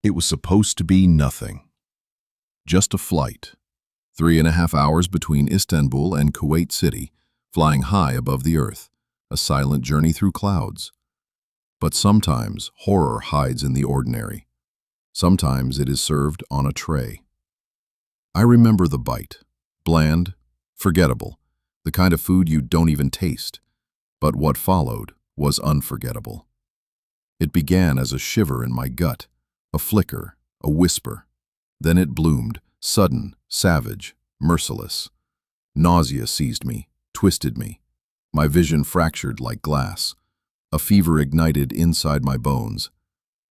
It was supposed to be nothing. Just a flight. 3.5 hours between Istanbul and Kuwait City, flying high above the earth. A silent journey through clouds. But sometimes horror hides in the ordinary. Sometimes it is served on a tray. I remember the bite. Bland, forgettable, the kind of food you don't even taste. But what followed was unforgettable. It began as a shiver in my gut, a flicker, a whisper. Then it bloomed, sudden, savage, merciless. Nausea seized me, twisted me. My vision fractured like glass. A fever ignited inside my bones.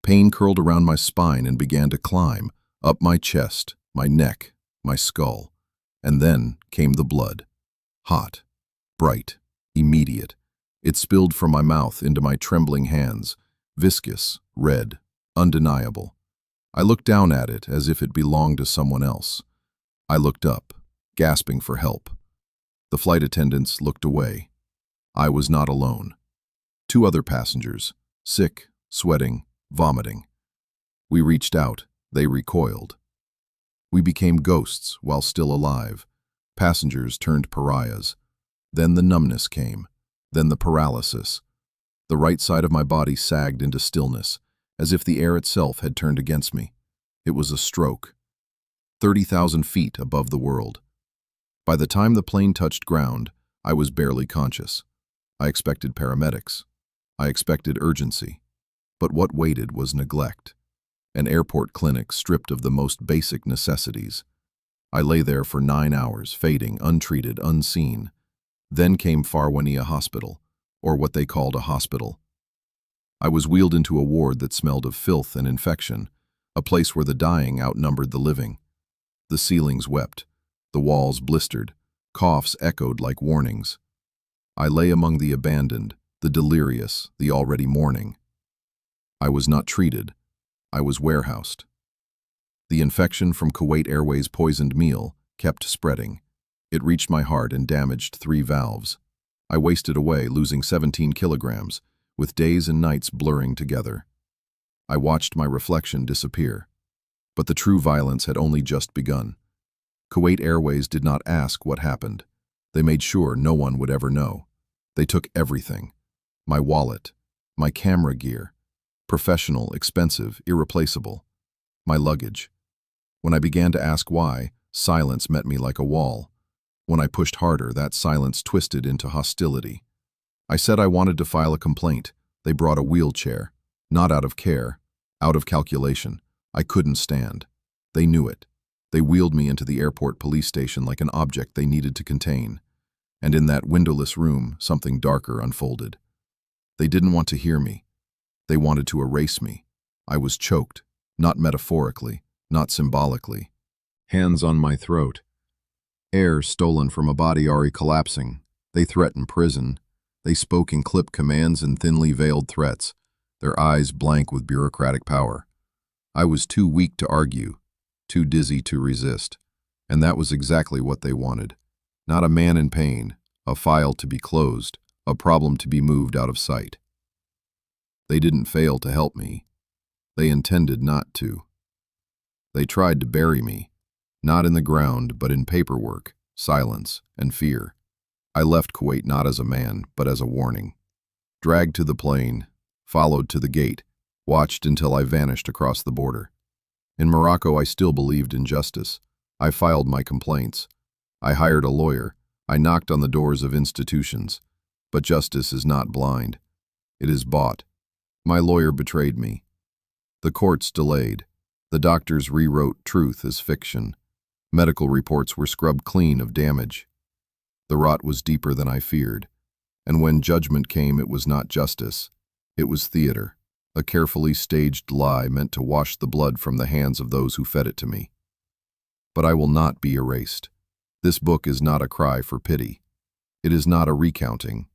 Pain curled around my spine and began to climb, up my chest, my neck, my skull. And then came the blood. Hot, bright, immediate. It spilled from my mouth into my trembling hands, viscous, red, undeniable. I looked down at it as if it belonged to someone else. I looked up, gasping for help. The flight attendants looked away. I was not alone. 2 other passengers, sick, sweating, vomiting. We reached out, they recoiled. We became ghosts while still alive. Passengers turned pariahs. Then the numbness came, then the paralysis. The right side of my body sagged into stillness, as if the air itself had turned against me. It was a stroke. 30,000 feet above the world. By the time the plane touched ground, I was barely conscious. I expected paramedics. I expected urgency. But what waited was neglect. An airport clinic stripped of the most basic necessities. I lay there for 9 hours, fading, untreated, unseen. Then came Farwania Hospital, or what they called a hospital. I was wheeled into a ward that smelled of filth and infection, a place where the dying outnumbered the living. The ceilings wept, the walls blistered, coughs echoed like warnings. I lay among the abandoned, the delirious, the already mourning. I was not treated. I was warehoused. The infection from Kuwait Airways' poisoned meal kept spreading. It reached my heart and damaged 3 valves. I wasted away, losing 17 kilograms, with days and nights blurring together. I watched my reflection disappear. But the true violence had only just begun. Kuwait Airways did not ask what happened. They made sure no one would ever know. They took everything. My wallet, my camera gear, professional, expensive, irreplaceable, my luggage. When I began to ask why, silence met me like a wall. When I pushed harder, that silence twisted into hostility. I said I wanted to file a complaint. They brought a wheelchair, not out of care, out of calculation. I couldn't stand. They knew it. They wheeled me into the airport police station like an object they needed to contain. And in that windowless room, something darker unfolded. They didn't want to hear me. They wanted to erase me. I was choked, not metaphorically, not symbolically. Hands on my throat. Air stolen from a body already collapsing. They threatened prison. They spoke in clipped commands and thinly veiled threats, their eyes blank with bureaucratic power. I was too weak to argue, too dizzy to resist. And that was exactly what they wanted. Not a man in pain, a file to be closed, a problem to be moved out of sight. They didn't fail to help me. They intended not to. They tried to bury me, not in the ground, but in paperwork, silence, and fear. I left Kuwait not as a man, but as a warning. Dragged to the plane, followed to the gate, watched until I vanished across the border. In Morocco, I still believed in justice. I filed my complaints. I hired a lawyer. I knocked on the doors of institutions. But justice is not blind. It is bought. My lawyer betrayed me. The courts delayed. The doctors rewrote truth as fiction. Medical reports were scrubbed clean of damage. The rot was deeper than I feared. And when judgment came, it was not justice. It was theater, a carefully staged lie meant to wash the blood from the hands of those who fed it to me. But I will not be erased. This book is not a cry for pity. It is not a recounting.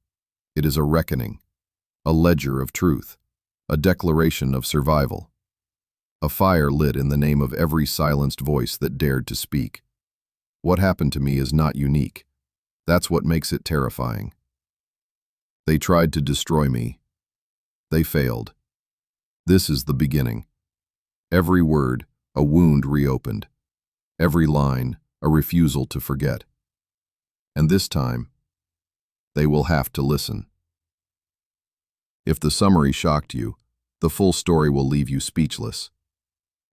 It is a reckoning, a ledger of truth, a declaration of survival. A fire lit in the name of every silenced voice that dared to speak. What happened to me is not unique. That's what makes it terrifying. They tried to destroy me. They failed. This is the beginning. Every word, a wound reopened. Every line, a refusal to forget. And this time, they will have to listen. If the summary shocked you, the full story will leave you speechless.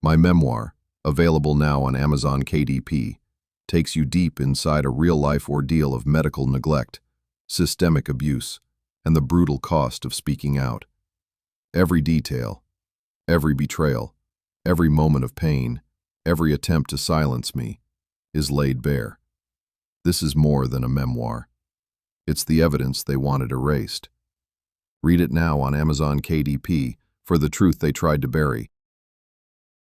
My memoir, available now on Amazon KDP, takes you deep inside a real-life ordeal of medical neglect, systemic abuse, and the brutal cost of speaking out. Every detail, every betrayal, every moment of pain, every attempt to silence me, is laid bare. This is more than a memoir. It's the evidence they wanted erased. Read it now on Amazon KDP for the truth they tried to bury.